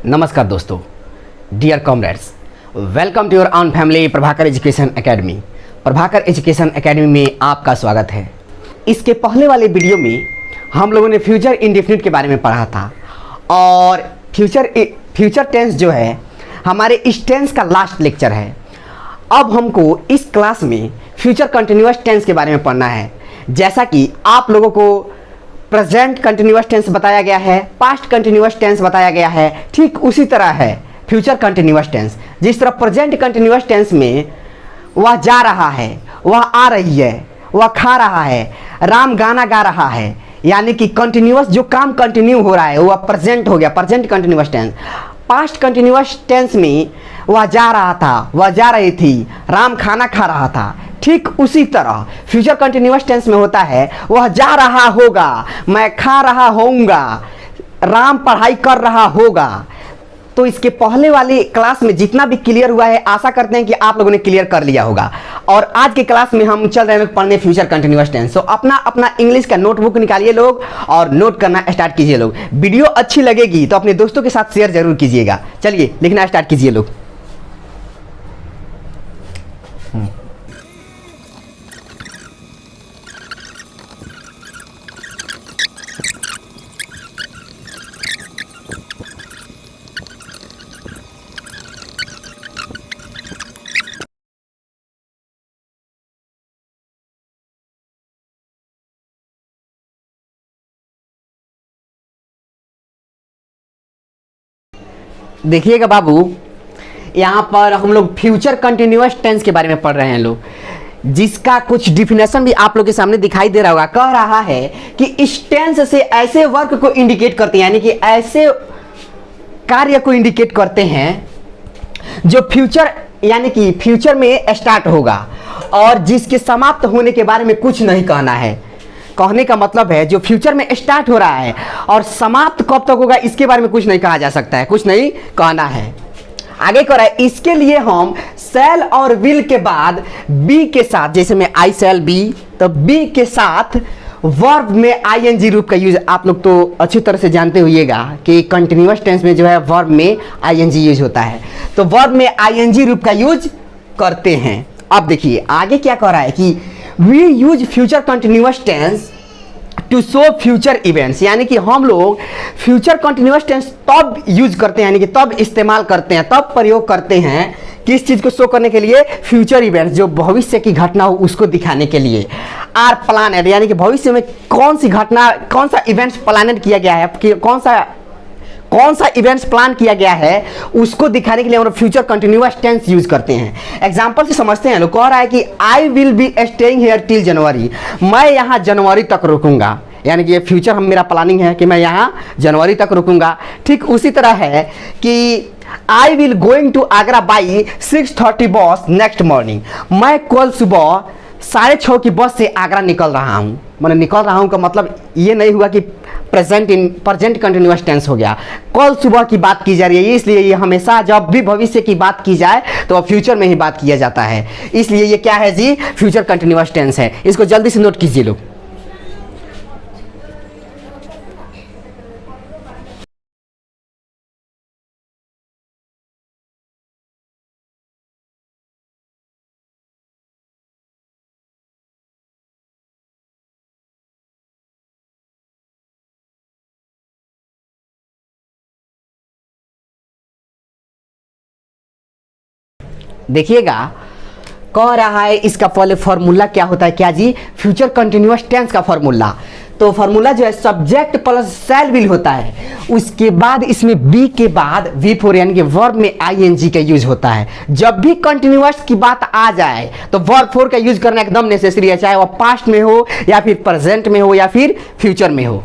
नमस्कार दोस्तों, dear comrades, welcome to your own family Prabhakar education academy. Prabhakar education academy में आपका स्वागत है। इसके पहले वाले वीडियो में हम लोगों ने फ्यूचर इंडेफिनिट के बारे में पढ़ा था और फ्यूचर टेंस जो है हमारे इस टेंस का लास्ट लेक्चर है। अब हमको इस क्लास में फ्यूचर कंटिन्यूअस टेंस के बारे में पढ़ना है। जैसा कि आप लोगों को प्रेजेंट कंटिन्यूअस टेंस बताया गया है, पास्ट कंटिन्यूअस टेंस बताया गया है, ठीक उसी तरह है फ्यूचर कंटिन्यूअस टेंस। जिस तरह प्रेजेंट कंटिन्यूअस टेंस में वह जा रहा है, वह आ रही है, वह खा रहा है, राम गाना गा रहा है, यानी कि कंटिन्यूअस जो काम कंटिन्यू हो रहा है वह प्रेजेंट हो गया, present continuous tense. Past continuous tense में वह जा रहा था, वह जा रही थी, राम खाना खा रहा था, ठीक उसी तरह फ्यूचर कंटिन्यूअस टेंस में होता है वह जा रहा होगा, मैं खा रहा होऊंगा, राम पढ़ाई कर रहा होगा। तो इसके पहले वाली क्लास में जितना भी क्लियर हुआ है आशा करते हैं कि आप लोगों ने क्लियर कर लिया होगा। और आज के क्लास में हम चल रहे हैं पढ़ने फ्यूचर कंटिन्यूअस टेंस। तो अपना इंग्लिश का नोटबुक निकालिए लोग और नोट करना स्टार्ट कीजिए लोग। वीडियो अच्छी लगेगी तो अपने दोस्तों के साथ शेयर जरूर कीजिएगा। चलिए लिखना स्टार्ट कीजिए लोग। देखिएगा बाबू, यहाँ पर हम लोग फ्यूचर कंटिन्यूअस टेंस के बारे में पढ़ रहे हैं लोग, जिसका कुछ डिफिनेशन भी आप लोग के सामने दिखाई दे रहा होगा। कह रहा है कि इस टेंस से ऐसे वर्क को इंडिकेट करते हैं, यानी कि ऐसे कार्य को इंडिकेट करते हैं जो फ्यूचर यानी कि फ्यूचर में स्टार्ट होगा और जिसके समाप्त होने के बारे में कुछ नहीं कहना है। कहने का मतलब है जो फ्यूचर में स्टार्ट हो रहा है और समाप्त कब तक होगा इसके बारे में कुछ नहीं कहा जा सकता है, कुछ नहीं कहना है। आगे कह रहा है इसके लिए हम शैल और विल के बाद बी के साथ, जैसे में आई शैल बी, तो बी के साथ वर्ब में आईएनजी रूप का यूज आप लोग तो अच्छी तरह से जानते होइएगा कि कंटिन्यूअस टेंस में जो है वर्ब में आईएनजी यूज होता है, तो वर्ब में आईएनजी रूप का यूज करते हैं। अब देखिए आगे क्या कह रहा है कि we use future continuous tense to show future events, यानी कि हम लोग फ्यूचर कंटिन्यूअस टेंस तब यूज करते हैं, यानी कि तब इस्तेमाल करते हैं, तब प्रयोग करते हैं किस चीज को शो करने के लिए, फ्यूचर इवेंट्स, जो भविष्य की घटना हो उसको दिखाने के लिए। आर प्लानेड, यानी कि भविष्य में कौन सी घटना, कौन सा इवेंट्स प्लानेड किया गया है, कि कौन सा इवेंट्स प्लान किया गया है उसको दिखाने के लिए हम लोग फ्यूचर कंटिन्यूअस टेंस यूज करते हैं। एग्जांपल से समझते हैं। लोग कह रहा है कि I will be staying here till January, मैं यहाँ जनवरी तक रुकूंगा, यानी कि ये फ्यूचर हम मेरा प्लानिंग है कि मैं यहाँ जनवरी तक रुकूंगा। ठीक उसी तरह है कि I will going to Agra by 6:30 bus next morning, मैं कल सुबह 6:30 की बस से आगरा निकल रहा हूँ। मैंने निकल रहा हूँ का मतलब ये नहीं हुआ कि प्रेजेंट कंटिन्यूअस टेंस हो गया, कल सुबह की बात की जा रही है, इसलिए ये हमेशा जब भी भविष्य की बात की जाए तो फ्यूचर में ही बात किया जाता है, इसलिए ये क्या है जी, फ्यूचर कंटिन्यूअस टेंस है। इसको जल्दी से नोट कीजिए लोग। देखिएगा कह रहा है इसका पहले फॉर्मूला क्या होता है, क्या जी, फ्यूचर कंटिन्यूअस टेंस का फॉर्मूला। तो फॉर्मूला जो है सब्जेक्ट प्लस शैल विल होता है, उसके बाद इसमें बी के बाद V4 यानी कि वर्ब में आईएनजी का यूज होता है। जब भी कंटिन्यूअस की बात आ जाए तो वर्ब 4 का यूज करना एकदम नेसेसरी है, चाहे वह पास्ट में हो या फिर प्रेजेंट में हो या फिर फ्यूचर में हो।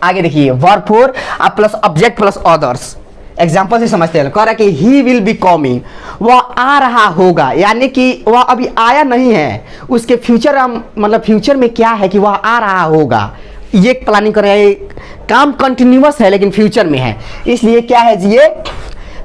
आगे देखिए verb 4 plus object plus others. Example से समझते हैं। कह रहा है कि ही विल बी कमिंग, वह आ रहा होगा, यानी कि वह अभी आया नहीं है, उसके फ्यूचर मतलब फ्यूचर में क्या है कि वह आ रहा होगा, ये प्लानिंग कर रहे हैं। काम कंटिन्यूअस है लेकिन फ्यूचर में है, इसलिए क्या है जी, ये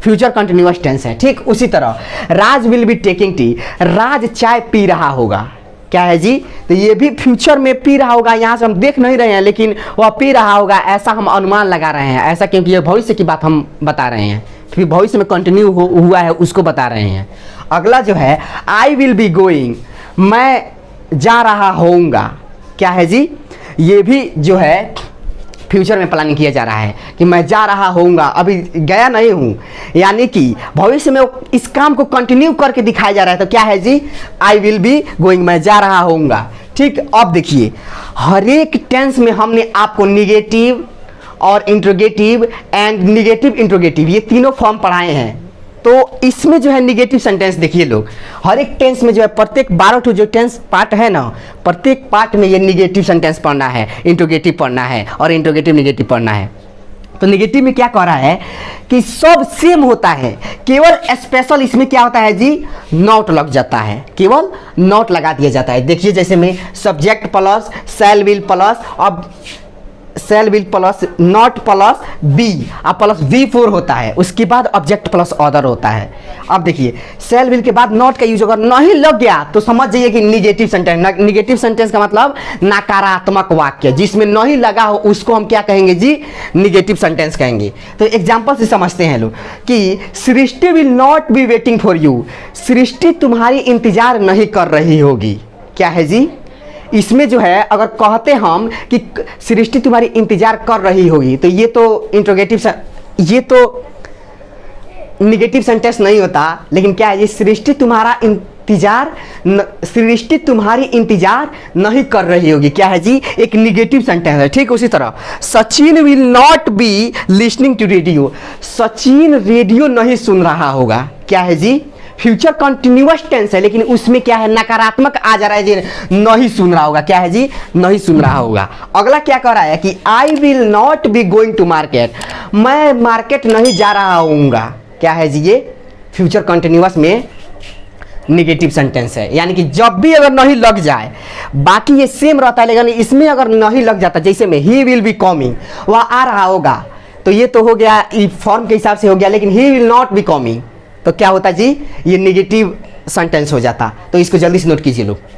फ्यूचर कंटिन्यूअस टेंस है। ठीक उसी तरह राज विल बी टेकिंग टी, राज चाय पी रहा होगा, क्या है जी, तो ये भी फ्यूचर में पी रहा होगा, यहाँ से हम देख नहीं रहे हैं लेकिन वह पी रहा होगा, ऐसा हम अनुमान लगा रहे हैं। ऐसा क्योंकि ये भविष्य की बात हम बता रहे हैं, फिर भविष्य में कंटिन्यू हुआ है उसको बता रहे हैं। अगला जो है आई विल बी गोइंग, मैं जा रहा होऊंगा, क्या है जी, ये भी जो है फ्यूचर में प्लानिंग किया जा रहा है कि मैं जा रहा होऊंगा, अभी गया नहीं हूँ, यानी कि भविष्य में इस काम को कंटिन्यू करके दिखाया जा रहा है। तो क्या है जी, आई विल बी गोइंग, मैं जा रहा होऊंगा। ठीक, अब देखिए हर एक टेंस में हमने आपको निगेटिव और इंट्रोगेटिव एंड निगेटिव इंट्रोगेटिव ये तीनों फॉर्म पढ़ाए हैं। तो इसमें जो है निगेटिव सेंटेंस देखिए लोग, हर एक टेंस में जो है प्रत्येक 12 जो टेंस पार्ट है ना, प्रत्येक पार्ट में ये निगेटिव सेंटेंस पढ़ना है, इंट्रोगेटिव पढ़ना है और इंट्रोगेटिव निगेटिव पढ़ना है। तो निगेटिव में क्या कह रहा है कि सब सेम होता है, केवल स्पेशल इसमें क्या होता है जी, नॉट लग जाता है, केवल नॉट लगा दिया जाता है। देखिए जैसे में subject plus shall will plus, अब shall will plus not plus be अब प्लस V4 होता है, उसके बाद ऑब्जेक्ट प्लस अदर होता है। अब देखिए शैल विल के बाद नॉट का यूज अगर नहीं लग गया तो समझ जाइए कि निगेटिव सेंटेंस। निगेटिव सेंटेंस का मतलब नकारात्मक वाक्य, जिसमें नहीं लगा हो उसको हम क्या कहेंगे जी, निगेटिव सेंटेंस कहेंगे। तो एग्जांपल से समझते हैं लोग कि Srishti will not be waiting for you, Srishti तुम्हारी इंतजार नहीं कर रही होगी, क्या है जी, इसमें जो है अगर कहते हम कि सृष्टि तुम्हारी इंतजार कर रही होगी तो ये तो इंट्रोगेटिव, ये तो निगेटिव सेंटेंस नहीं होता, लेकिन क्या है ये सृष्टि तुम्हारा इंतजार, सृष्टि तुम्हारी इंतजार नहीं कर रही होगी, क्या है जी, एक निगेटिव सेंटेंस है। ठीक उसी तरह Sachin will not be listening to radio, Sachin radio नहीं सुन रहा होगा, क्या है जी, फ्यूचर कंटिन्यूअस टेंस है लेकिन उसमें क्या है नकारात्मक आ जा रहा है जी, नहीं सुन रहा होगा, क्या है जी, नहीं सुन रहा होगा। अगला क्या कह रहा है कि I will not be going to market, मैं मार्केट नहीं जा रहा होऊंगा, क्या है जी, ये फ्यूचर कंटिन्यूअस में निगेटिव सेंटेंस है, यानी कि जब भी अगर नहीं लग जाए, बाकी ये सेम रहता है लेकिन इसमें अगर नहीं लग जाता, जैसे में ही विल बी कमिंग, वह आ रहा होगा, तो ये तो हो गया फॉर्म के हिसाब से हो गया, लेकिन he will not be coming तो क्या होता जी, ये निगेटिव सेंटेंस हो जाता। तो इसको जल्दी से नोट कीजिए लोग।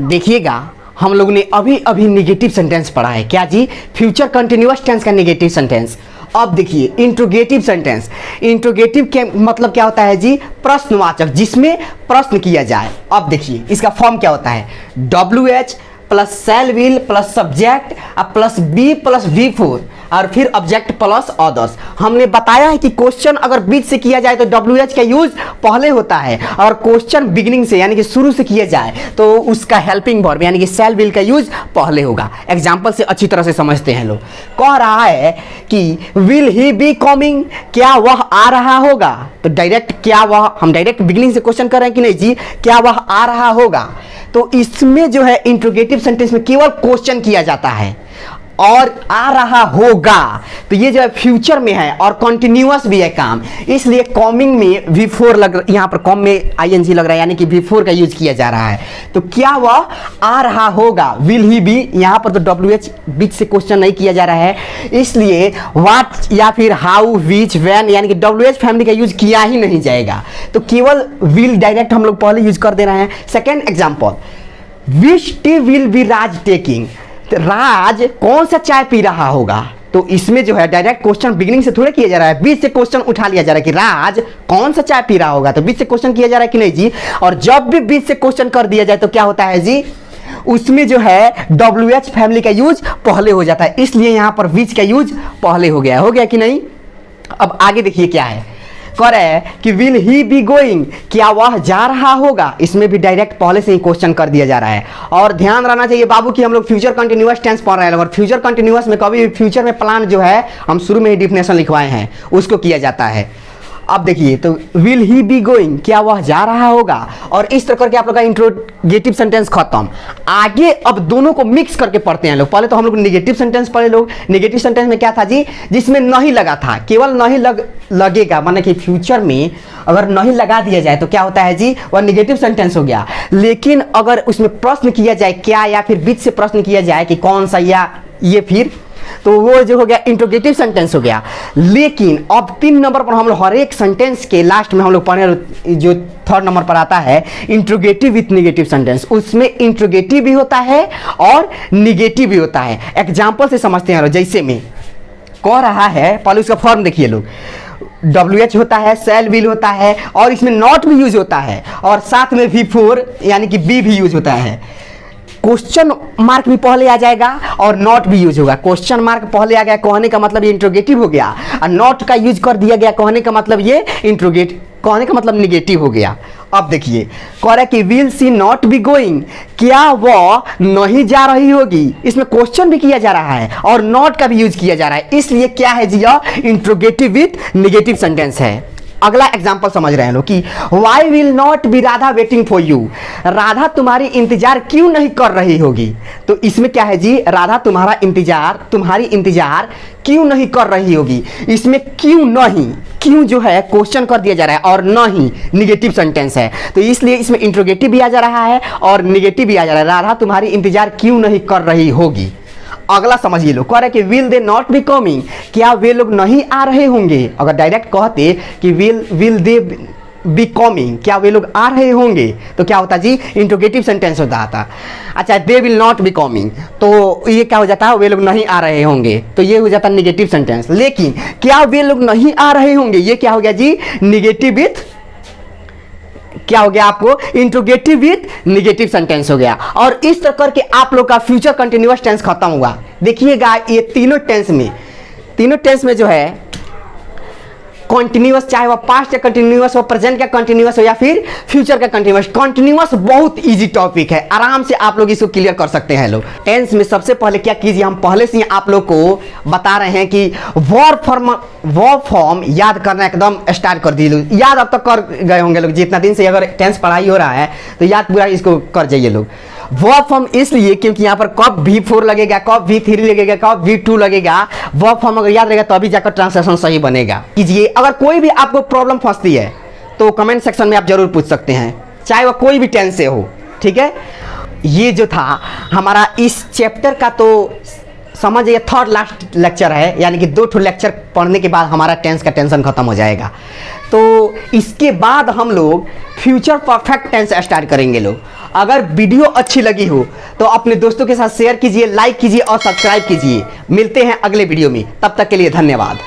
देखिएगा हम लोगों ने अभी अभी निगेटिव सेंटेंस पढ़ा है, क्या जी, फ्यूचर कंटिन्यूअस टेंस का निगेटिव सेंटेंस। अब देखिए इंट्रोगेटिव सेंटेंस, इंट्रोगेटिव के मतलब क्या होता है जी, प्रश्नवाचक, जिसमें प्रश्न किया जाए। अब देखिए इसका फॉर्म क्या होता है, WH plus shall will plus subject plus B plus V4 और फिर ऑब्जेक्ट प्लस अदर्स। हमने बताया है कि क्वेश्चन अगर बीच से किया जाए तो WH का यूज पहले होता है, और क्वेश्चन बिगिनिंग से यानी कि शुरू से किया जाए तो उसका हेल्पिंग वर्ब यानी कि शैल विल का यूज पहले होगा। एग्जाम्पल से अच्छी तरह से समझते हैं लोग। कह रहा है कि विल ही बी कमिंग, क्या वह आ रहा होगा, तो डायरेक्ट क्या वह, हम डायरेक्ट बिगिनिंग से क्वेश्चन कर रहे हैं कि नहीं जी, क्या वह आ रहा होगा, तो इसमें जो है इंट्रोगेटिव सेंटेंस में केवल क्वेश्चन किया जाता है, और आ रहा होगा तो ये जो है फ्यूचर में है और कंटिन्यूअस भी है काम, इसलिए कमिंग में V4 लग, यहाँ पर कॉम में ING लग रहा है यानी कि V4 का यूज किया जा रहा है। तो क्या वह आ रहा होगा, विल ही बी, यहाँ पर तो WH बीच से क्वेश्चन नहीं किया जा रहा है, इसलिए व्हाट या फिर हाउ विच व्हेन यानी कि WH फैमिली का यूज किया ही नहीं जाएगा, तो केवल विल डायरेक्ट हम लोग पहले यूज कर दे रहे हैं। Second example, which tea will be Raj taking, Raj कौन सा चाय पी रहा होगा, तो इसमें जो है डायरेक्ट क्वेश्चन बिगिनिंग से थोड़े किया जा रहा है, बीच से क्वेश्चन उठा लिया जा रहा है कि राज कौन सा चाय पी रहा होगा, तो बीच से क्वेश्चन किया जा रहा है कि नहीं जी। और जब भी बीच से क्वेश्चन कर दिया जाए तो क्या होता है जी, उसमें जो है WH फैमिली का यूज पहले हो जाता है, इसलिए यहां पर विच का यूज पहले हो गया कि नहीं। अब आगे देखिए क्या है, कह रहे हैं कि विल ही बी गोइंग, क्या वह जा रहा होगा, इसमें भी डायरेक्ट पहले से ही क्वेश्चन कर दिया जा रहा है। और ध्यान रहना चाहिए बाबू कि हम लोग फ्यूचर कंटिन्यूअस टेंस पढ़ रहे हैं, और फ्यूचर कंटिन्यूअस में कभी फ्यूचर में प्लान जो है हम शुरू में ही डिफिनेशन लिखवाए हैं उसको किया जाता है। अब देखिए, तो विल ही बी गोइंग, क्या वह जा रहा होगा, और इस तरह करके आप लोग का इंट्रोगेटिव सेंटेंस खत्म। आगे अब दोनों को मिक्स करके पढ़ते हैं लोग। पहले तो हम लोग नेगेटिव सेंटेंस पढ़े लोग। नेगेटिव सेंटेंस में क्या था जी, जिसमें नहीं लगा था, केवल नहीं लगेगा, माने कि फ्यूचर में अगर नहीं लगा दिया जाए तो क्या होता है जी, वह नेगेटिव सेंटेंस हो गया। लेकिन अगर उसमें प्रश्न किया जाए क्या, या फिर बीच से प्रश्न किया जाए कि कौन सा या ये, फिर तो वो जो हो गया इंट्रोगेटिव सेंटेंस हो गया। लेकिन अब 3 नंबर पर हम लोग हर एक सेंटेंस के लास्ट में हम लोग पढ़े, जो 3rd नंबर पर आता है इंट्रोगेटिव विथ नेगेटिव सेंटेंस। उसमें इंट्रोगेटिव भी होता है और निगेटिव भी होता है। एग्जाम्पल से समझते हैं। जैसे में कह रहा है, पहले उसका फॉर्म देखिए लोग, WH होता है, सेल विल होता है, और इसमें नॉट भी यूज होता है, और साथ में V4 यानी कि बी भी यूज होता है। क्वेश्चन मार्क भी पहले आ जाएगा और नॉट भी यूज होगा। क्वेश्चन मार्क पहले आ गया कहने का मतलब ये इंट्रोगेटिव हो गया, और नॉट का यूज कर दिया गया कहने का मतलब ये इंट्रोगेटिव, कहने का मतलब निगेटिव हो गया। अब देखिए कह रहा है कि will see not be going, क्या वह नहीं जा रही होगी। इसमें क्वेश्चन भी किया जा रहा है और नॉट का भी यूज किया जा रहा है, इसलिए क्या है जी, यह इंट्रोगेटिव विथ निगेटिव सेंटेंस है। अगला एग्जाम्पल समझ रहे हैं लोग कि why will not be Radha waiting for you, Radha तुम्हारी इंतजार क्यों नहीं कर रही होगी। तो इसमें क्या है जी, राधा तुम्हारी इंतजार क्यों नहीं कर रही होगी। इसमें क्यों नहीं, क्यों जो है क्वेश्चन कर दिया जा रहा है, और नहीं निगेटिव सेंटेंस है, तो इसलिए इसमें इंट्रोगेटिव भी आ जा रहा है और निगेटिव भी आ जा रहा है। राधा तुम्हारी इंतजार क्यों नहीं कर रही होगी। अगला समझिए लोग, कह रहे कि will they not be coming, क्या वे लोग नहीं आ रहे होंगे। अगर डायरेक्ट कहते कि विल दे बी कमिंग, क्या वे लोग आ रहे होंगे, तो क्या होता जी, इंट्रोगेटिव सेंटेंस होता था। अच्छा, they will not be coming, तो ये क्या हो जाता है, वे लोग नहीं आ रहे होंगे, तो ये हो जाता नेगेटिव सेंटेंस। लेकिन क्या वे लोग नहीं आ रहे होंगे, ये क्या हो गया जी, निगेटिव विथ, क्या हो गया आपको, इंट्रोगेटिव विथ निगेटिव सेंटेंस हो गया। और इस तरह करके आप लोग का फ्यूचर कंटिन्यूअस टेंस खत्म हुआ। देखिएगा ये तीनों टेंस में जो है कॉन्टिन्यूअस, चाहे वह पास्ट का कंटिन्यूअस हो, प्रेजेंट का कंटिन्यूअस हो, या फिर फ्यूचर का कंटिन्यूअस। कॉन्टिन्यूअस बहुत इजी टॉपिक है, आराम से आप लोग इसको क्लियर कर सकते हैं लोग। टेंस में सबसे पहले क्या कीजिए, हम पहले से ही आप लोग को बता रहे हैं कि वर्ब फॉर्म याद करना एकदम स्टार्ट कर दीजिए। याद अब तक कर गए होंगे लोग, जितना दिन से अगर टेंस पढ़ाई हो रहा है तो याद पूरा इसको कर जाइए लोग। वर्ब फॉर्म इसलिए क्योंकि यहाँ पर कब V4 लगेगा, कब V3 लगेगा, कब V2 लगेगा, वर्ब फॉर्म अगर याद रहेगा तभी जाकर ट्रांसलेशन सही बनेगा। कीजिए, अगर कोई भी आपको प्रॉब्लम फंसती है तो कमेंट सेक्शन में आप जरूर पूछ सकते हैं, चाहे वह कोई भी टेंस से हो, ठीक है। ये जो था हमारा इस चैप्टर का, तो समझिए 3rd लास्ट लेक्चर है, यानी कि 2 लेक्चर पढ़ने के बाद हमारा टेंस का टेंशन खत्म हो जाएगा। तो इसके बाद हम लोग फ्यूचर परफेक्ट टेंस स्टार्ट करेंगे लोग। अगर वीडियो अच्छी लगी हो तो अपने दोस्तों के साथ शेयर कीजिए, लाइक कीजिए और सब्सक्राइब कीजिए। मिलते हैं अगले वीडियो में, तब तक के लिए धन्यवाद।